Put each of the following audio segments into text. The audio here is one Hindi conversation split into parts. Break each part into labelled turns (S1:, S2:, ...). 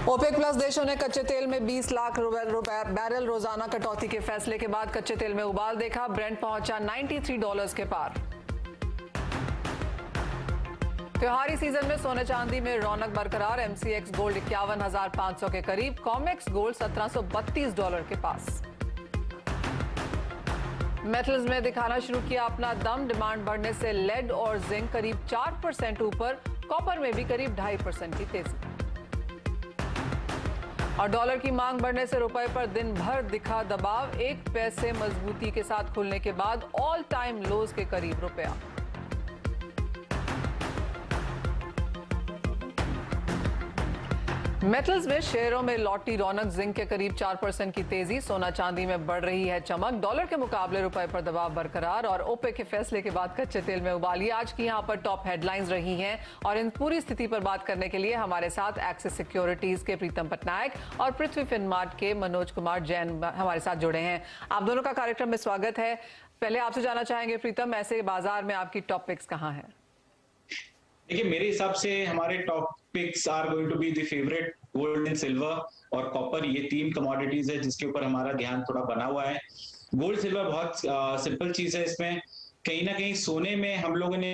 S1: ओपेक प्लस देशों ने कच्चे तेल में 20 लाख बैरल रोजाना कटौती के फैसले के बाद कच्चे तेल में उबाल देखा। ब्रेंट पहुंचा $93 के पार। त्योहारी सीजन में सोने चांदी में रौनक बरकरार। एमसीएक्स गोल्ड 51,500 के करीब, कॉमेक्स गोल्ड $1732 के पास। मेटल्स में दिखाना शुरू किया अपना दम। डिमांड बढ़ने से लेड और जिंक करीब 4% ऊपर, कॉपर में भी करीब 2.5% की तेजी। और डॉलर की मांग बढ़ने से रुपए पर दिन भर दिखा दबाव। 1 पैसे मजबूती के साथ खुलने के बाद ऑल टाइम लोज के करीब रुपया। मेटल्स में शेयरों में लौटी रौनक। जिंक के करीब 4% की तेजी। सोना चांदी में बढ़ रही है चमक। डॉलर के मुकाबले रुपए पर दबाव बरकरार। और ओपेक के फैसले के बाद कच्चे तेल में उबाली आज की यहां पर टॉप हेडलाइंस रही हैं। और इन पूरी स्थिति पर बात करने के लिए हमारे साथ एक्सिस सिक्योरिटीज के प्रीतम पटनायक और पृथ्वी फिनमार्ट के मनोज कुमार जैन हमारे साथ जुड़े हैं। आप दोनों का कार्यक्रम में स्वागत है। पहले आपसे जानना चाहेंगे प्रीतम, ऐसे बाजार में आपकी टॉप पिक्स कहां है?
S2: देखिए, मेरे हिसाब से हमारे top picks are going to be the favourite gold and silver और कॉपर। ये 3 कमोडिटीज है जिसके ऊपर हमारा ध्यान थोड़ा बना हुआ है। गोल्ड सिल्वर बहुत सिंपल चीज है। इसमें कहीं ना कहीं सोने में हम लोगों ने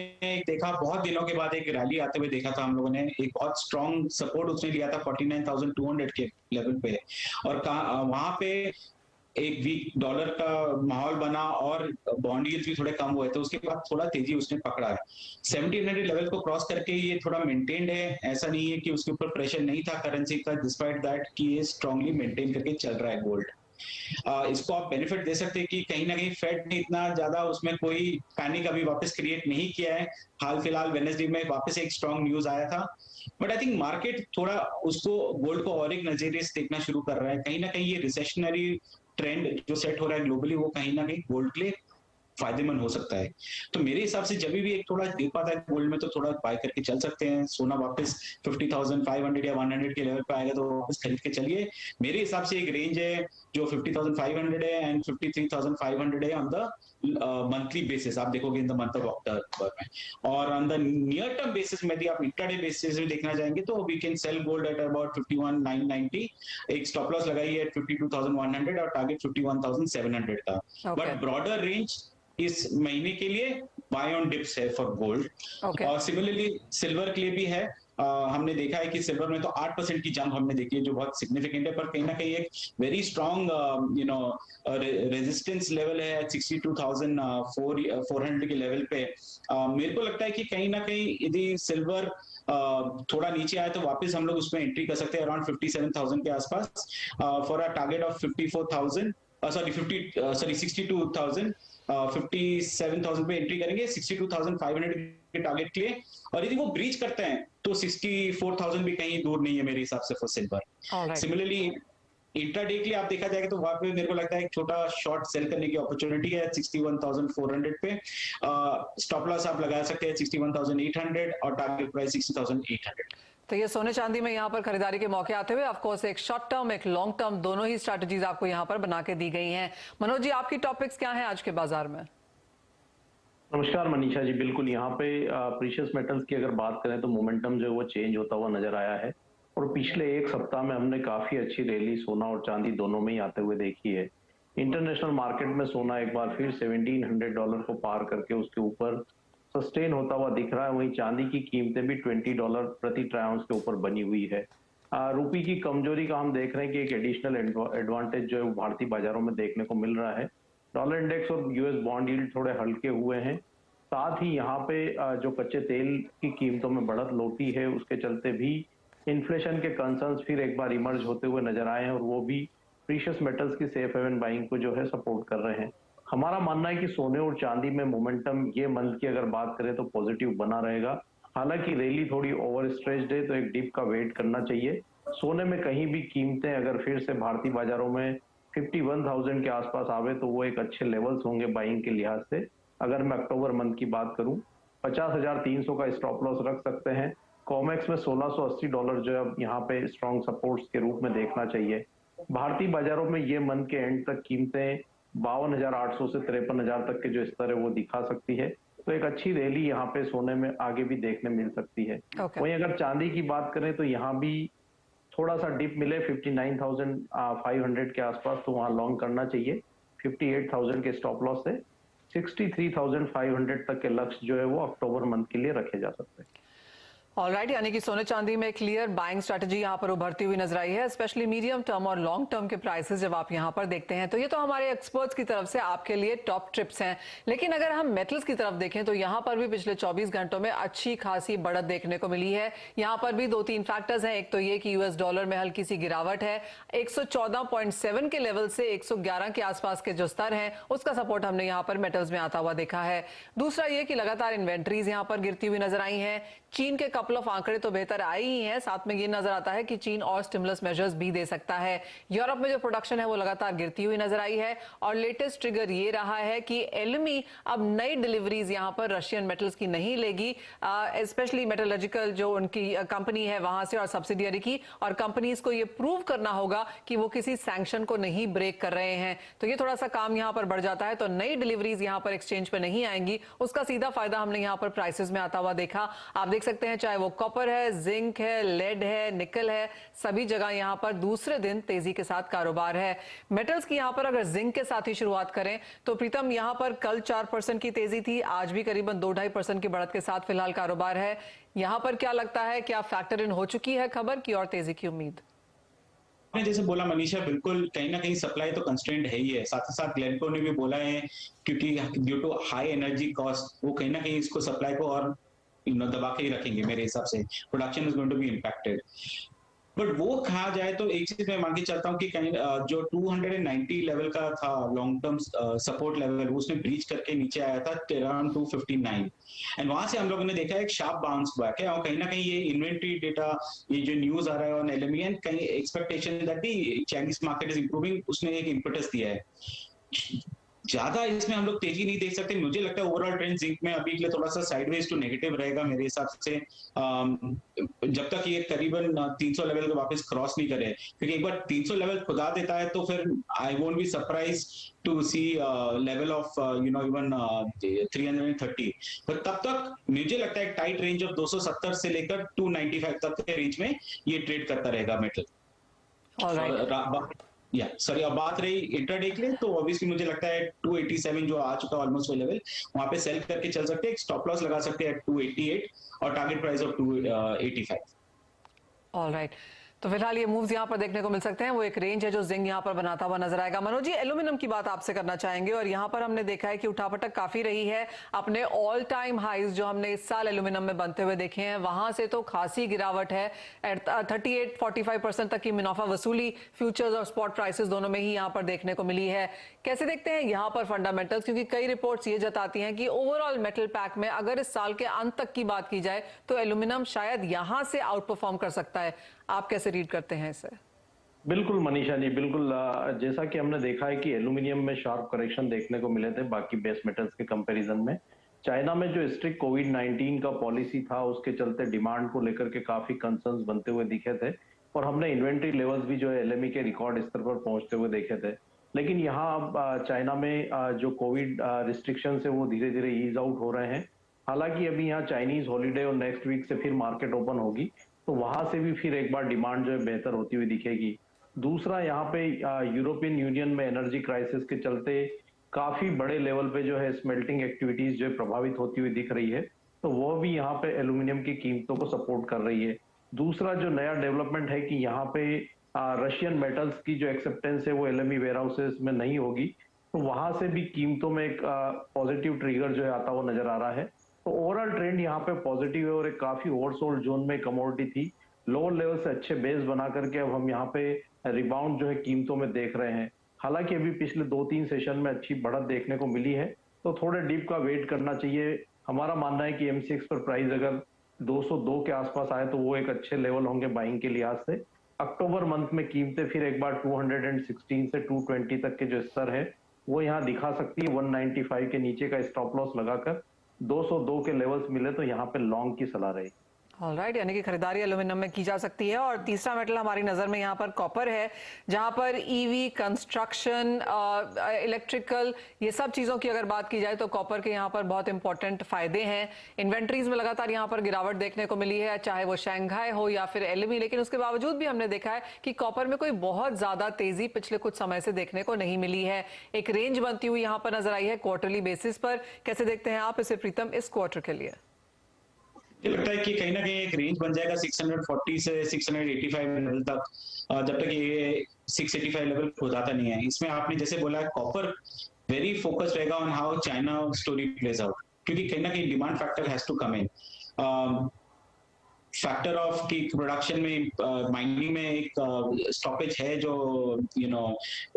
S2: देखा, बहुत दिनों के बाद एक रैली आते हुए देखा था। हम लोगों ने एक बहुत स्ट्रॉन्ग सपोर्ट उसने लिया था 49,200 के लेवल पे। और वहां पे एक वीक डॉलर का माहौल बना और बॉन्ड यील्ड्स भी थोड़े कम हुए थे। उसके बाद थोड़ा तेजी उसने पकड़ा है। 1700 लेवल को क्रॉस करके ये थोड़ा मेंटेन्ड है। ऐसा नहीं है कि उसके ऊपर प्रेशर नहीं था करेंसी का, डिस्पाइट दैट कि ये स्ट्रांगली मेंटेन करके चल रहा है गोल्ड। इसको आप बेनिफिट दे सकते हैं कि कहीं ना कहीं फेड ने इतना ज्यादा उसमें कोई पैनिक अभी वापस क्रिएट नहीं किया है। हाल फिलहाल वेडनेसडे में वापस एक स्ट्रांग न्यूज आया था, बट आई थिंक मार्केट थोड़ा उसको गोल्ड को और एक नजरिए से देखना शुरू कर रहा है। कहीं ना कहीं ये रिसेशनरी ट्रेंड जो सेट हो रहा है ग्लोबली, वो कहीं ना कहीं गोल्ड के लिए फायदेमंद हो सकता है। तो मेरे हिसाब से जब भी एक थोड़ा गिर पाता है गोल्ड में तो थोड़ा बाय करके चल सकते हैं। सोना वापस 50,500 या 100 के लेवल पे आएगा तो वापस खरीद के चलिए। मेरे हिसाब से एक रेंज है जो 50,500 है एंड 53,500 है ऑन द मंथली बेसिस। आप देखोगे in the month of October में। और on the near term basis में यदि आप इंट्राडे बेसिस में देखना चाहेंगे तो we can sell gold at about 51,990। एक स्टॉप लॉस लगाई है 52,100 और टारगेट 51,700 का। बट ब्रॉडर रेंज इस महीने के लिए बाय ऑन डिप्स है फॉर गोल्ड। और सिमिलरली सिल्वर के लिए भी है। हमने देखा है कि सिल्वर में तो 8% की जंप हमने देखी है जो बहुत सिग्निफिकेंट है। पर कहीं ना कहीं एक वेरी स्ट्रॉन्ग रेजिस्टेंस लेवल है 62,400 के लेवल पे। मेरे को लगता है कि कहीं ना कहीं यदि सिल्वर थोड़ा नीचे आए तो वापस हम लोग उसमें एंट्री कर सकते हैं अराउंड 57,000 के आसपास for a target of 54,000 sorry 62,000। 57,000 पे एंट्री करेंगे 62,500 के टारगेट के लिए। और यदि वो ब्रीच करते हैं तो 64,000 भी कहीं दूर नहीं है मेरे हिसाब से फॉर सिल्वर। सिमिलरली इंट्राडे के लिए आप देखा जाएगा तो वहां पे मेरे को लगता है एक छोटा शॉर्ट सेल करने की अपॉर्चुनिटी है 61,400 पे। स्टॉप लॉस आप लगा सकते हैं 61,800 और टारगेट प्राइस 60,800।
S1: तो ये सोने चांदी में यहाँ पर खरीदारी के मौके आते हुए ऑफकोर्स एक शॉर्ट टर्म एक लॉन्ग टर्म दोनों ही स्ट्रैटेजीज आपको यहाँ पर बना के दी गई हैं। मनोज जी, आपकी टॉपिक्स क्या हैं आज के बाजार में?
S3: नमस्कार मनीषा जी, बिल्कुल यहाँ पे प्रीशियस मेटल्स की अगर बात करें तो मोमेंटम जो है वो चेंज होता हुआ नजर आया है। और पिछले एक सप्ताह में हमने काफी अच्छी रैली सोना और चांदी दोनों में ही आते हुए देखी है। इंटरनेशनल मार्केट में सोना एक बार फिर $1,700 को पार करके उसके ऊपर सस्टेन होता हुआ दिख रहा है। वहीं चांदी की कीमतें भी $20 प्रति ट्राई आउंस के ऊपर बनी हुई है। रुपये की कमजोरी का हम देख रहे हैं कि एक एडिशनल एडवांटेज जो है भारतीय बाजारों में देखने को मिल रहा है। डॉलर इंडेक्स और यूएस बॉन्ड यील्ड थोड़े हल्के हुए हैं। साथ ही यहाँ पे जो कच्चे तेल की कीमतों में बढ़त लौटी है उसके चलते भी इन्फ्लेशन के कंसर्न्स फिर एक बार इमर्ज होते हुए नजर आए हैं और वो भी प्रीशियस मेटल्स की सेफ हेवन बाइंग को जो है सपोर्ट कर रहे हैं। हमारा मानना है कि सोने और चांदी में मोमेंटम ये मंथ की अगर बात करें तो पॉजिटिव बना रहेगा। हालांकि रैली थोड़ी ओवर स्ट्रेच्ड है तो एक डिप का वेट करना चाहिए। सोने में कहीं भी कीमतें अगर फिर से भारतीय बाजारों में 51,000 के आसपास आवे तो वो एक अच्छे लेवल्स होंगे बाइंग के लिहाज से। अगर मैं अक्टूबर मंथ की बात करूं 50,300 का स्टॉप लॉस रख सकते हैं। कॉमेक्स में $1,680 जो है यहाँ पे स्ट्रॉन्ग सपोर्ट्स के रूप में देखना चाहिए। भारतीय बाजारों में ये मंथ के एंड तक कीमतें 52,800 से 53,000 तक के जो स्तर है वो दिखा सकती है। तो एक अच्छी रैली यहाँ पे सोने में आगे भी देखने मिल सकती है। वहीं अगर चांदी की बात करें तो यहाँ भी थोड़ा सा डिप मिले 59,500 के आसपास तो वहां लॉन्ग करना चाहिए। 58,000 के स्टॉप लॉस से 63,500 तक के लक्ष्य जो है वो अक्टूबर मंथ के लिए रखे जा सकते हैं।
S1: ऑलराइट, यानी कि सोने चांदी में क्लियर बाइंग स्ट्रेटजी यहां पर उभरती हुई नजर आई है, स्पेशली मीडियम टर्म और लॉन्ग टर्म के प्राइसेस जब आप यहां पर देखते हैं। तो ये तो हमारे एक्सपर्ट्स की तरफ से आपके लिए टॉप ट्रिप्स हैं। लेकिन अगर हम मेटल्स की तरफ देखें तो यहां पर भी पिछले 24 घंटों में अच्छी खासी बढ़त देखने को मिली है। यहां पर भी 2-3 फैक्टर्स हैं। एक तो ये कि यूएस डॉलर में हल्की सी गिरावट है, 114.7 के लेवल से 111 के आसपास के जो स्तर हैं उसका सपोर्ट हमने यहां पर मेटल्स में आता हुआ देखा है। दूसरा ये कि लगातार इन्वेंट्रीज यहां पर गिरती हुई नजर आई हैं। चीन के कपल ऑफ आंकड़े तो बेहतर आए ही हैं, साथ में ये नजर आता है कि चीन और स्टिमुलस मेजर्स भी दे सकता है। यूरोप में जो प्रोडक्शन है वो लगातार गिरती हुई नजर आई है और लेटेस्ट ट्रिगर ये रहा है कि एलमी अब नई डिलीवरीज यहां पर रशियन मेटल्स की नहीं लेगी, स्पेशली मेटलर्जिकल जो उनकी कंपनी है वहां से और सब्सिडियरी की, और कंपनीज को ये प्रूव करना होगा कि वो किसी सैंक्शन को नहीं ब्रेक कर रहे हैं। तो ये थोड़ा सा काम यहां पर बढ़ जाता है, तो नई डिलीवरीज यहां पर एक्सचेंज पे नहीं आएंगी, उसका सीधा फायदा हमने यहां पर प्राइसेस में आता हुआ देखा। आप देख सकते हैं चाहे वो कॉपर है, जिंक है, लेड है, निकल है, सभी जगह यहां पर दूसरे दिन तेजी के साथ कारोबार है। मेटल्स की यहां पर अगर जिंक के साथ ही शुरुआत करें तो प्रीतम यहां पर कल 4% की तेजी थी, आज भी करीबन 2-2.5% की बढ़त के साथ फिलहाल कारोबार है। यहां पर क्या लगता है, क्या फैक्टर इन हो चुकी है खबर की और तेजी की उम्मीद?
S2: आपने जैसे बोला मनीषा, बिल्कुल कहीं ना कहीं सप्लाई तो कंस्ट्रेंट है ही है। साथ ही साथ ग्लेनको ने भी बोला है क्योंकि due to high energy cost वो कहीं ना कहीं इसको सप्लाई को और दबा के ही रखेंगे। मेरे हिसाब से production is going to be impacted. But वो कहा जाए तो एक चीज मैं मान के चलता हूँ कि कहीं जो 290 लेवल का था लॉन्ग टर्म सपोर्ट लेवल, उसने ब्रीच करके नीचे आया था अराउंड 259 एंड वहां से हम लोगों ने देखा एक शार्प बाउंस बैक है। और कहीं ना कहीं ये इन्वेंट्री डेटा, ये जो न्यूज आ रहा है ऑन एलएमई एंड कहीं expectation that the Chinese market is improving, उसने एक इम्पेटस दिया है। ज्यादा इसमें हम लोग तेजी नहीं देख सकते। मुझे लगता है ओवरऑल ट्रेंड जिंक में अभी के लिए थोड़ा सा साइडवेज टू नेगेटिव रहेगा मेरे हिसाब से, जब तक ये करीबन 300 लेवल को वापस क्रॉस नहीं करे। क्योंकि एक बार 300 लेवल खुदा देता है तो फिर I won't be surprise to see level of even 330। पर तब तक मुझे लगता है टाइट रेंज ऑफ 270 से लेकर 295 तक के रेंज में ये ट्रेड करता रहेगा मेटल। या सॉरी, अब बात रही इंट्राडे के लिए तो ऑब्वियसली मुझे लगता है 287 जो आ चुका है ऑलमोस्ट वो लेवल, वहां पे सेल करके चल सकते हैं। स्टॉप लॉस लगा सकते हैं 288 और टारगेट प्राइस ऑफ 285।
S1: ऑलराइट, तो फिलहाल ये मूव्स यहां पर देखने को मिल सकते हैं। वो एक रेंज है जो जिंक यहां पर बनाता हुआ नजर आएगा। मनोज जी, एल्यूमिनियम की बात आपसे करना चाहेंगे और यहां पर हमने देखा है कि उठापटक काफी रही है। अपने ऑल टाइम हाइज जो हमने इस साल एल्यूमिनियम में बनते हुए देखे हैं वहां से तो खासी गिरावट है। 38-45% तक की मुनाफा वसूली फ्यूचर्स और स्पॉट प्राइसेस दोनों में ही यहां पर देखने को मिली है। कैसे देखते हैं यहां पर फंडामेंटल्स, क्योंकि कई रिपोर्ट्स ये जताती हैं कि ओवरऑल मेटल पैक में अगर इस साल के अंत तक की बात की जाए तो एल्यूमिनियम शायद यहां से आउट परफॉर्म कर सकता है। आप कैसे रीड करते हैं इसे?
S3: बिल्कुल मनीषा जी, बिल्कुल जैसा कि हमने देखा है कि एल्यूमिनियम में शार्प करेक्शन देखने को मिले थे बाकी बेस मेटल्स के कंपैरिजन में। चाइना में जो स्ट्रिक्ट कोविड-19 का पॉलिसी था उसके चलते डिमांड को लेकर के काफी कंसर्न्स बनते हुए दिखे थे और हमने इन्वेंट्री लेवल्स भी जो है एलएमई के रिकॉर्ड स्तर पर पहुंचते हुए देखे थे। लेकिन यहाँ अब चाइना में जो कोविड रिस्ट्रिक्शन है वो धीरे धीरे ईज आउट हो रहे हैं। हालांकि अभी यहाँ चाइनीज हॉलीडे और नेक्स्ट वीक से फिर मार्केट ओपन होगी तो वहां से भी फिर एक बार डिमांड जो है बेहतर होती हुई दिखेगी। दूसरा, यहाँ पे यूरोपियन यूनियन में एनर्जी क्राइसिस के चलते काफी बड़े लेवल पे जो है स्मेल्टिंग एक्टिविटीज जो है प्रभावित होती हुई दिख रही है, तो वो भी यहाँ पे एल्यूमिनियम की कीमतों को सपोर्ट कर रही है। दूसरा जो नया डेवलपमेंट है कि यहाँ पे रशियन मेटल्स की जो एक्सेप्टेंस है वो एलएमई वेयर हाउसेस में नहीं होगी, तो वहां से भी कीमतों में एक पॉजिटिव ट्रिगर जो है आता हुआ नजर आ रहा है। तो ओवरऑल ट्रेंड यहाँ पे पॉजिटिव है और एक काफी ओवरसोल्ड जोन में कमोडिटी थी। लोअर लेवल से अच्छे बेस बना करके अब हम यहाँ पे रिबाउंड जो है कीमतों में देख रहे हैं। हालांकि अभी पिछले 2-3 सेशन में अच्छी बढ़त देखने को मिली है तो थोड़े डीप का वेट करना चाहिए। हमारा मानना है कि एमसीएक्स पर प्राइस अगर 202 के आसपास आए तो वो एक अच्छे लेवल होंगे बाइंग के लिहाज से। अक्टूबर मंथ में कीमतें फिर एक बार 216 से 220 तक के जो स्तर है वो यहाँ दिखा सकती है। 195 के नीचे का स्टॉप लॉस लगाकर 202 के लेवल्स मिले तो यहाँ पे लॉन्ग की सलाह रहेगी।
S1: ऑलराइट, यानी कि खरीदारी एल्यूमिनियम में की जा सकती है। और तीसरा मेटल हमारी नज़र में यहाँ पर कॉपर है, जहाँ पर ईवी, कंस्ट्रक्शन, इलेक्ट्रिकल, ये सब चीज़ों की अगर बात की जाए तो कॉपर के यहाँ पर बहुत इंपॉर्टेंट फायदे हैं। इन्वेंट्रीज में लगातार यहाँ पर गिरावट देखने को मिली है, चाहे वो शंघाई हो या फिर एलएमई, लेकिन उसके बावजूद भी हमने देखा है कि कॉपर में कोई बहुत ज़्यादा तेज़ी पिछले कुछ समय से देखने को नहीं मिली है। एक रेंज बनती हुई यहाँ पर नजर आई है क्वार्टरली बेसिस पर। कैसे देखते हैं आप इसे प्रीतम इस क्वार्टर के लिए?
S2: मुझे लगता है कि कहीं ना कहीं एक रेंज बन जाएगा 640 से 685 लेवल तक, जब तक ये 685 लेवल हो जाता नहीं है। इसमें आपने जैसे बोला, कॉपर वेरी फोकस्ड रहेगा on how China story plays out, क्योंकि कहीं ना कहीं demand factor has to come in. Factor of की प्रोडक्शन में, माइनिंग में एक स्टॉपेज है जो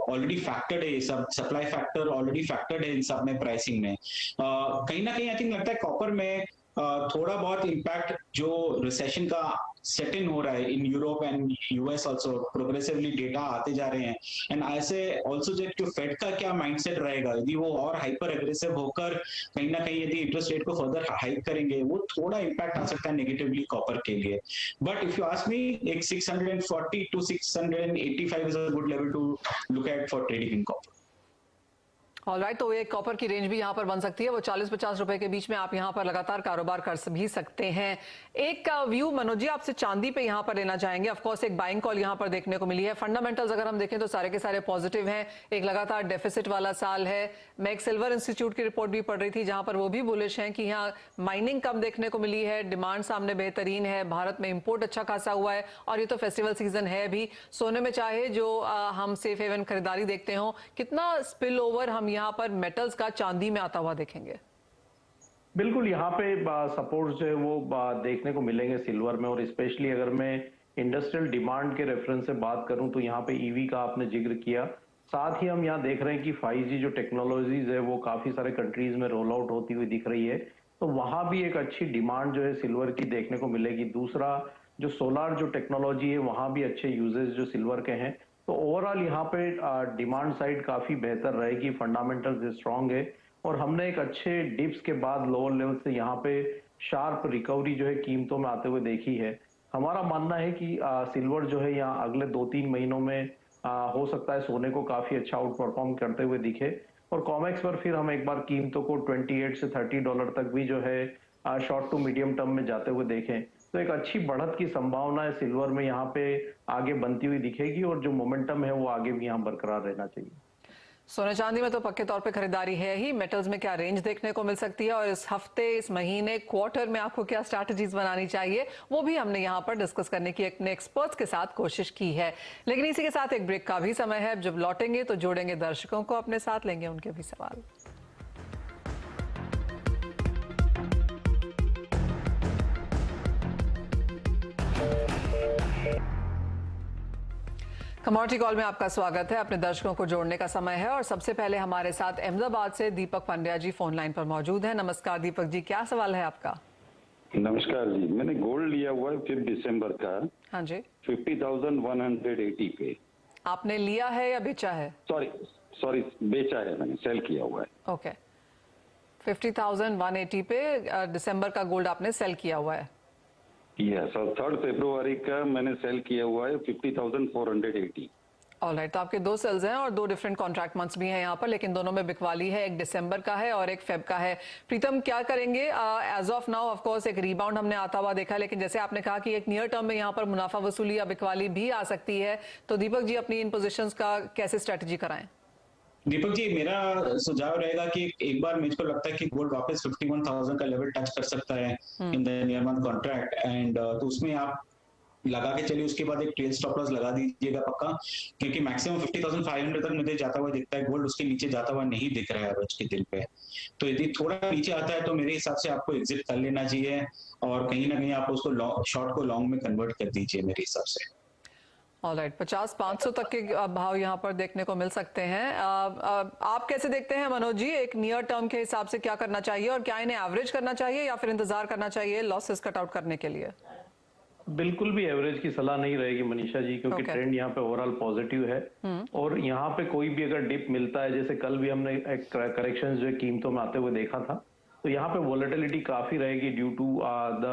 S2: ऑलरेडी फैक्टर्ड है। ये सब सप्लाई फैक्टर ऑलरेडी फैक्टर्ड है इन सब में, प्राइसिंग में। कहीं ना कहीं आई थिंक लगता है कॉपर में थोड़ा बहुत इम्पैक्ट जो रिसेशन का सेट इन हो रहा है in Europe and US also, progressively data आते जा रहे हैं। एंड ऐसे ऑल्सो जो फेड का क्या माइंडसेट रहेगा, यदि वो और हाइपर एग्रेसिव होकर कहीं ना कहीं यदि इंटरेस्ट रेट को फर्दर हाइक करेंगे, वो थोड़ा इम्पैक्ट आ सकता है नेगेटिवली कॉपर के लिए। But if you ask me, एक 640 to 685 is a good level to look at for trading in copper.
S1: Alright, तो एक कॉपर की रेंज भी यहाँ पर बन सकती है, वो 40-50 रुपए के बीच में आप यहाँ पर लगातार कारोबार कर भी सकते हैं। एक व्यू मनोज जी आपसे चांदी पे यहाँ पर लेना चाहेंगे। ऑफ कोर्स एक बाइंग कॉल यहाँ पर देखने को मिली है। फंडामेंटल्स अगर हम देखें तो सारे के सारे पॉजिटिव हैं, एक लगातार डेफिसिट वाला साल है। मैं एक सिल्वर इंस्टीट्यूट की रिपोर्ट भी पढ़ रही थी जहां पर वो भी बुलिश हैं कि यहाँ माइनिंग कम देखने को मिली है, डिमांड सामने बेहतरीन है, भारत में इंपोर्ट अच्छा खासा हुआ है, और ये तो फेस्टिवल सीजन है भी। सोने में चाहे जो हम सेफ हेवन खरीदारी देखते हो, कितना स्पिल ओवर हम यहाँ पर मेटल्स का चांदी में आता हुआ देखेंगे?
S3: बिल्कुल, यहाँ पे सपोर्ट जो है वो देखने को मिलेंगे सिल्वर में। और स्पेशली अगर मैं इंडस्ट्रियल डिमांड के रेफरेंस से बात करूं तो यहाँ पे ईवी का आपने जिक्र किया, साथ ही हम यहाँ देख रहे हैं कि 5G जो टेक्नोलॉजीज है वो काफी सारे कंट्रीज में रोल आउट होती हुई दिख रही है, तो वहां भी एक अच्छी डिमांड जो है सिल्वर की देखने को मिलेगी। दूसरा, जो सोलार जो टेक्नोलॉजी है वहां भी अच्छे यूजेस जो सिल्वर के हैं, तो ओवरऑल यहाँ पे डिमांड साइड काफी बेहतर रहेगी, फंडामेंटल्स स्ट्रांग है। और हमने एक अच्छे डिप्स के बाद लोअर लेवल से यहाँ पे शार्प रिकवरी जो है कीमतों में आते हुए देखी है। हमारा मानना है कि सिल्वर जो है यहाँ अगले 2-3 महीनों में हो सकता है सोने को काफी अच्छा आउट परफॉर्म करते हुए दिखे। और कॉमेक्स पर फिर हम एक बार कीमतों को 28 से $30 तक भी जो है शॉर्ट टू मीडियम टर्म में जाते हुए देखें, तो एक अच्छी बढ़त की संभावना है सिल्वर में यहाँ पे आगे बनती हुई दिखेगी। और जो मोमेंटम है वो आगे भी यहाँ बरकरार रहना चाहिए।
S1: सोने चांदी में तो पक्के तौर पे खरीदारी है ही। मेटल्स में क्या रेंज देखने को मिल सकती है, और इस हफ्ते, इस महीने, क्वार्टर में आपको क्या स्ट्रैटेजीज बनानी चाहिए, वो भी हमने यहाँ पर डिस्कस करने की अपने एक्सपर्ट्स के साथ कोशिश की है। लेकिन इसी के साथ एक ब्रेक का भी समय है। जब लौटेंगे तो जोड़ेंगे दर्शकों को अपने साथ, लेंगे उनके भी सवाल। कमोडिटी कॉल में आपका स्वागत है। अपने दर्शकों को जोड़ने का समय है, और सबसे पहले हमारे साथ अहमदाबाद से दीपक पंड्या जी फोन लाइन पर मौजूद हैं। नमस्कार दीपक जी, क्या सवाल है आपका?
S4: नमस्कार जी, मैंने गोल्ड लिया हुआ है 5 दिसंबर का।
S1: हाँ जी।
S4: 50,180 पे।
S1: आपने लिया है या बेचा है?
S4: सॉरी बेचा है मैंने, सेल किया हुआ है।
S1: ओके, 50,180 पे दिसंबर का गोल्ड आपने सेल किया हुआ है?
S4: यस, और 3 फरवरी का मैंने सेल किया हुआ है 50,480।
S1: ऑलराइट, तो आपके 2 सेल्स हैं और 2 डिफरेंट कॉन्ट्रैक्ट मंथ्स भी हैं यहाँ पर, लेकिन दोनों में बिकवाली है। एक दिसंबर का है और एक फेब का है। प्रीतम, क्या करेंगे? As of now of course एक रिबाउंड हमने आता हुआ देखा, लेकिन जैसे आपने कहा कि एक नियर टर्म में यहाँ पर मुनाफा वसूली या बिकवाली भी आ सकती है, तो दीपक जी अपनी इन पोजिशंस का कैसे स्ट्रेटेजी कराएं?
S2: दीपक जी, मेरा सुझाव रहेगा कि एक बार मुझको लगता है कि गोल्ड वापस 51,000 का लेवल टच कर सकता है in the near month contract, and तो उसमें आप लगा के चलिए। उसके बाद एक ट्रेल स्टॉप लॉस लगा दीजिएगा पक्का, क्योंकि मैक्सिमम 50,500 तक मुझे जाता हुआ दिखता है गोल्ड, उसके नीचे जाता हुआ नहीं दिख रहा है आज के दिन पे। तो यदि थोड़ा नीचे आता है तो मेरे हिसाब से आपको एग्जिट कर लेना चाहिए, और कहीं ना कहीं आप उसको शॉर्ट को लॉन्ग में कन्वर्ट कर दीजिए मेरे हिसाब से।
S1: ऑलराइट, 50-500 तक के भाव यहाँ पर देखने को मिल सकते हैं। आप कैसे देखते हैं मनोज जी, एक नियर टर्म के हिसाब से क्या करना चाहिए, और क्या इन्हें एवरेज करना चाहिए या फिर इंतजार करना चाहिए लॉसेस कट आउट करने के लिए?
S3: बिल्कुल भी एवरेज की सलाह नहीं रहेगी मनीषा जी, क्योंकि ट्रेंड यहाँ पे ओवरऑल पॉजिटिव है। और यहाँ पे कोई भी अगर डिप मिलता है, जैसे कल भी हमने एक करेक्शन जो है कीमतों में आते हुए देखा था, तो यहाँ पे वॉलेटिलिटी काफी रहेगी due to the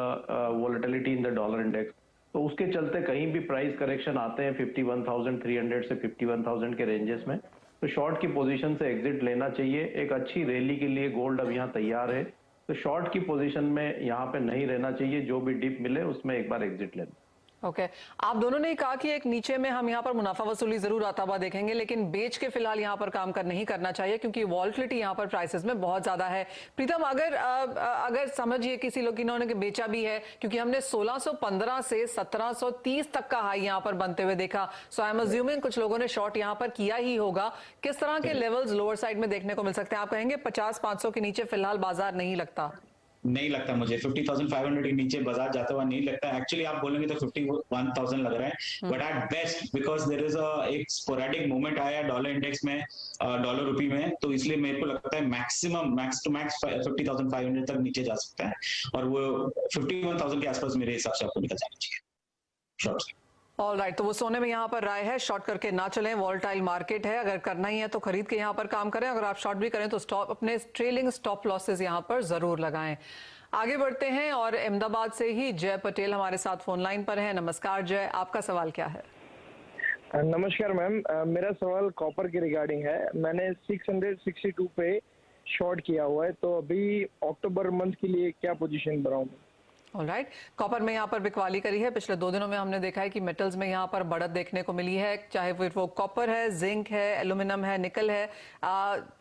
S3: volatility in the dollar index. तो उसके चलते कहीं भी प्राइस करेक्शन आते हैं 51,300 से 51,000 के रेंजेस में, तो शॉर्ट की पोजीशन से एग्जिट लेना चाहिए। एक अच्छी रैली के लिए गोल्ड अब यहाँ तैयार है, तो शॉर्ट की पोजीशन में यहाँ पे नहीं रहना चाहिए। जो भी डिप मिले उसमें एक बार एग्जिट लेना।
S1: ओके आप दोनों ने कहा कि एक नीचे में हम यहाँ पर मुनाफा वसूली जरूर आता हुआ देखेंगे, लेकिन बेच के फिलहाल यहाँ पर काम कर नहीं करना चाहिए क्योंकि वॉल्टिलिटी यहाँ पर प्राइसेस में बहुत ज्यादा है। प्रीतम अगर समझिए किसी लोग इन्होंने बेचा भी है, क्योंकि हमने 1615 से 1730 तक का हाई यहाँ पर बनते हुए देखा, सो आई एम अज्यूमिंग कुछ लोगों ने शॉर्ट यहाँ पर किया ही होगा। किस तरह के लेवल्स लोअर साइड में देखने को मिल सकते हैं? आप कहेंगे 50-500 के नीचे फिलहाल बाजार नहीं लगता?
S2: नहीं लगता मुझे, 50,500 के नीचे बाजार जाता हुआ नहीं लगता। एक्चुअली आप बोलेंगे तो 51,000 लग रहा है, but at best because there is एक स्पोरेडिक मूवमेंट आया डॉलर इंडेक्स में, डॉलर रुपी में, तो इसलिए मेरे को लगता है मैक्सिमम मैक्स टू मैक्स 50,500 तक नीचे जा सकता है, और वो 51,000 के आसपास मेरे हिसाब से आपको निकल जाना चाहिए शॉर्ट।
S1: ऑलराइट, तो वो सोने में यहाँ पर राय है शॉर्ट करके ना चलें, वॉलेटाइल मार्केट है, अगर करना ही है तो खरीद के यहाँ पर काम करें, अगर आप शॉर्ट भी करें तो स्टॉप अपने ट्रेलिंग स्टॉप लॉसेस यहाँ पर जरूर लगाएं। आगे बढ़ते हैं और अहमदाबाद से ही जय पटेल हमारे साथ फोन लाइन पर है। नमस्कार जय, आपका सवाल क्या है?
S5: नमस्कार मैम, मेरा सवाल कॉपर के रिगार्डिंग है। मैंने 662 पे शॉर्ट किया हुआ है, तो अभी अक्टूबर मंथ के लिए क्या पोजीशन बनाऊं?
S1: ऑलराइट, कॉपर में यहाँ पर बिकवाली करी है। पिछले 2 दिनों में हमने देखा है कि मेटल्स में यहाँ पर बढ़त देखने को मिली है, चाहे फिर वो कॉपर है, जिंक है, एल्यूमिनियम है, निकल है।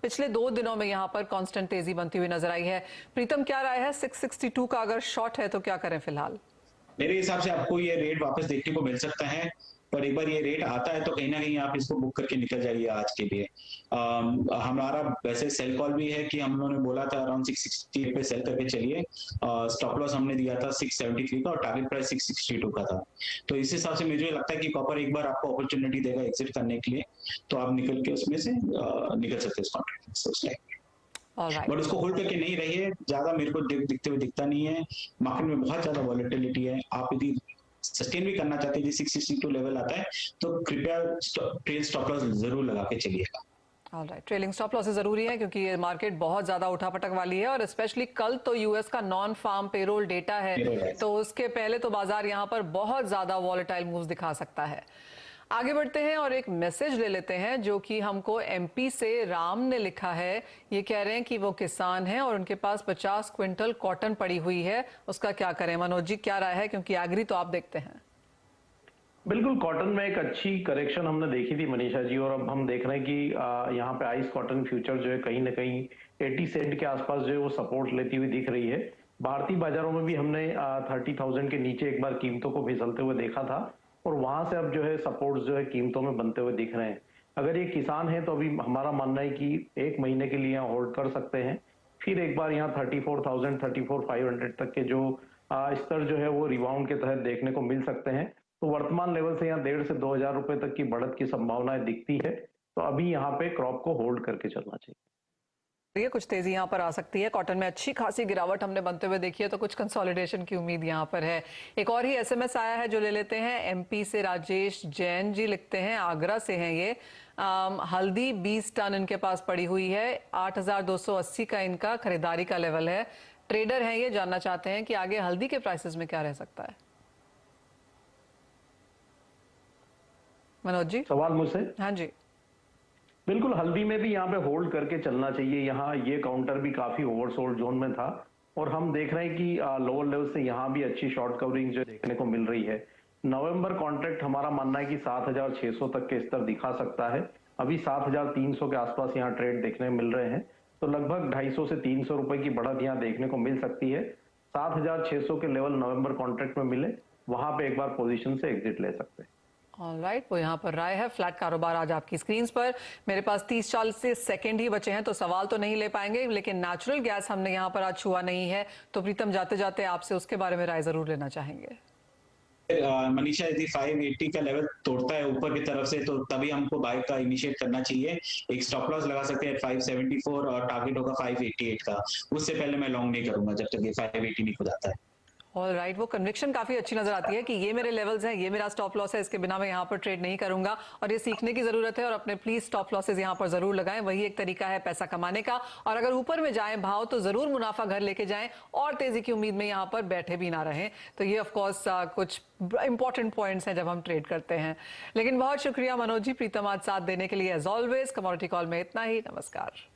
S1: पिछले 2 दिनों में यहाँ पर कांस्टेंट तेजी बनती हुई नजर आई है। प्रीतम क्या राय है, 662 का अगर शॉर्ट है तो क्या करें फिलहाल?
S2: मेरे हिसाब से आपको ये रेट वापस देखने को मिल सकता है, पर एक बार ये रेट आता है तो कहीं ना कहीं आप इसको बुक करके निकल जाइए आज के लिए। हमारा वैसे सेल कॉल भी है कि हम लोगों ने बोला था अराउंड 668 पे सेल करके चलिए। स्टॉप लॉस हमने दिया था 673 का और टारगेट प्राइस 662 का था। तो इस हिसाब से मुझे लगता है कि कॉपर एक बार आपको अपॉर्चुनिटी देगा एग्जिट करने के लिए, तो आप निकल के उसमें से निकल सकते हैं इस कॉन्ट्रैक्ट से। बट उसको होल्ड करके नहीं रहिए, ज्यादा मेरे को दिखते हुए दिखता नहीं है। मार्केट में बहुत ज्यादा वॉलेटिलिटी है, आप यदि सस्टेन भी करना चाहते हैं, 662 लेवल आता है तो कृपया ट्रेल स्टॉप लॉस जरूर लगा के चलिएगा।
S1: ऑलराइट, ट्रेलिंग स्टॉप लॉसेस जरूरी है क्योंकि ये मार्केट बहुत ज्यादा उठापटक वाली है, और स्पेशली कल तो यूएस का नॉन फार्म पेरोल डेटा है, तो उसके पहले तो बाजार यहाँ पर बहुत ज्यादा वॉलेटाइल मूव्स दिखा सकता है। आगे बढ़ते हैं और एक मैसेज ले लेते हैं जो कि हमको एमपी से राम ने लिखा है। ये कह रहे हैं कि वो किसान हैं और उनके पास 50 क्विंटल कॉटन पड़ी हुई है, उसका क्या करें? मनोज जी क्या राय है, क्योंकि एग्री तो आप देखते हैं।
S3: बिल्कुल, कॉटन में एक अच्छी करेक्शन हमने देखी थी मनीषा जी, और अब हम देख रहे हैं कि यहाँ पे आइस कॉटन फ्यूचर जो है कहीं ना कहीं 80 सेंट के आसपास जो है वो सपोर्ट लेती हुई दिख रही है। भारतीय बाजारों में भी हमने 30,000 के नीचे एक बार कीमतों को फिसलते हुए देखा था, और वहां से अब जो है सपोर्ट जो है कीमतों में बनते हुए दिख रहे हैं। अगर ये किसान है तो अभी हमारा मानना है कि 1 महीने के लिए यहाँ होल्ड कर सकते हैं, फिर एक बार यहाँ 34,000 34,500 तक के जो स्तर जो है वो रिबाउंड के तहत देखने को मिल सकते हैं। तो वर्तमान लेवल से यहाँ 1,500 से 2,000 रुपए तक की बढ़त की संभावनाएं दिखती है, तो अभी यहाँ पे क्रॉप को होल्ड करके चलना चाहिए।
S1: ये कुछ तेजी यहाँ पर आ सकती है, कॉटन में अच्छी खासी गिरावट हमने बनते हुए देखी है, तो कुछ कंसोलिडेशन की उम्मीद यहाँ पर है। एक और ही एसएमएस आया है जो ले लेते हैं। एमपी से राजेश जैन जी लिखते हैं, आगरा से हैं ये। हल्दी 20 टन इनके पास पड़ी हुई है, 8,280 का इनका खरीदारी का लेवल है। ट्रेडर हैं ये, जानना चाहते हैं कि आगे हल्दी के प्राइसेस में क्या रह सकता है। मनोज जी
S3: सवाल मुझसे?
S1: हाँ जी,
S3: बिल्कुल, हल्दी में भी यहाँ पे होल्ड करके चलना चाहिए। यहाँ ये काउंटर भी काफी ओवरसोल्ड जोन में था, और हम देख रहे हैं कि लोअर लेवल से यहाँ भी अच्छी शॉर्ट कवरिंग जो देखने को मिल रही है। नवंबर कॉन्ट्रैक्ट हमारा मानना है कि 7,600 तक के स्तर दिखा सकता है। अभी 7,300 के आसपास यहाँ ट्रेड देखने मिल रहे हैं, तो लगभग 250 से 300 रुपए की बढ़त यहाँ देखने को मिल सकती है। 7,600 के लेवल नवंबर कॉन्ट्रैक्ट में मिले, वहां पे एक बार पोजीशन से एग्जिट ले सकते हैं।
S1: ऑलराइट, वो यहाँ पर राय है। फ्लैट कारोबार आज आपकी स्क्रीन पर। मेरे पास 30-40 सेकंड ही बचे हैं, तो सवाल तो नहीं ले पाएंगे, लेकिन नेचुरल गैस हमने यहाँ पर आज छुआ नहीं है, तो प्रीतम जाते जाते आपसे उसके बारे में राय जरूर लेना चाहेंगे।
S2: मनीषा, यदि 580 का लेवल तोड़ता है ऊपर की तरफ से, तो तभी हमको बाय का इनिशिएट करना चाहिए। एक स्टॉप लॉस लगा सकते हैं 574 और टारगेट होगा 588 का। उससे पहले मैं लॉन्ग नहीं करूंगा जब तक ये 580 नहीं हो जाता है।
S1: ऑल राइट, वो कन्विक्शन काफी अच्छी नजर आती है कि ये मेरे लेवल्स हैं, ये मेरा स्टॉप लॉस है, इसके बिना मैं यहाँ पर ट्रेड नहीं करूंगा। और ये सीखने की जरूरत है और अपने प्लीज स्टॉप लॉसेस यहाँ पर जरूर लगाएं, वही एक तरीका है पैसा कमाने का। और अगर ऊपर में जाए भाव तो जरूर मुनाफा घर लेके जाएं और तेजी की उम्मीद में यहाँ पर बैठे भी ना रहें। तो ये ऑफकोर्स कुछ इंपॉर्टेंट पॉइंट्स हैं जब हम ट्रेड करते हैं। लेकिन बहुत शुक्रिया मनोज जी, प्रीतम आज साथ देने के लिए। एज ऑलवेज कमोडिटी कॉल में इतना ही, नमस्कार।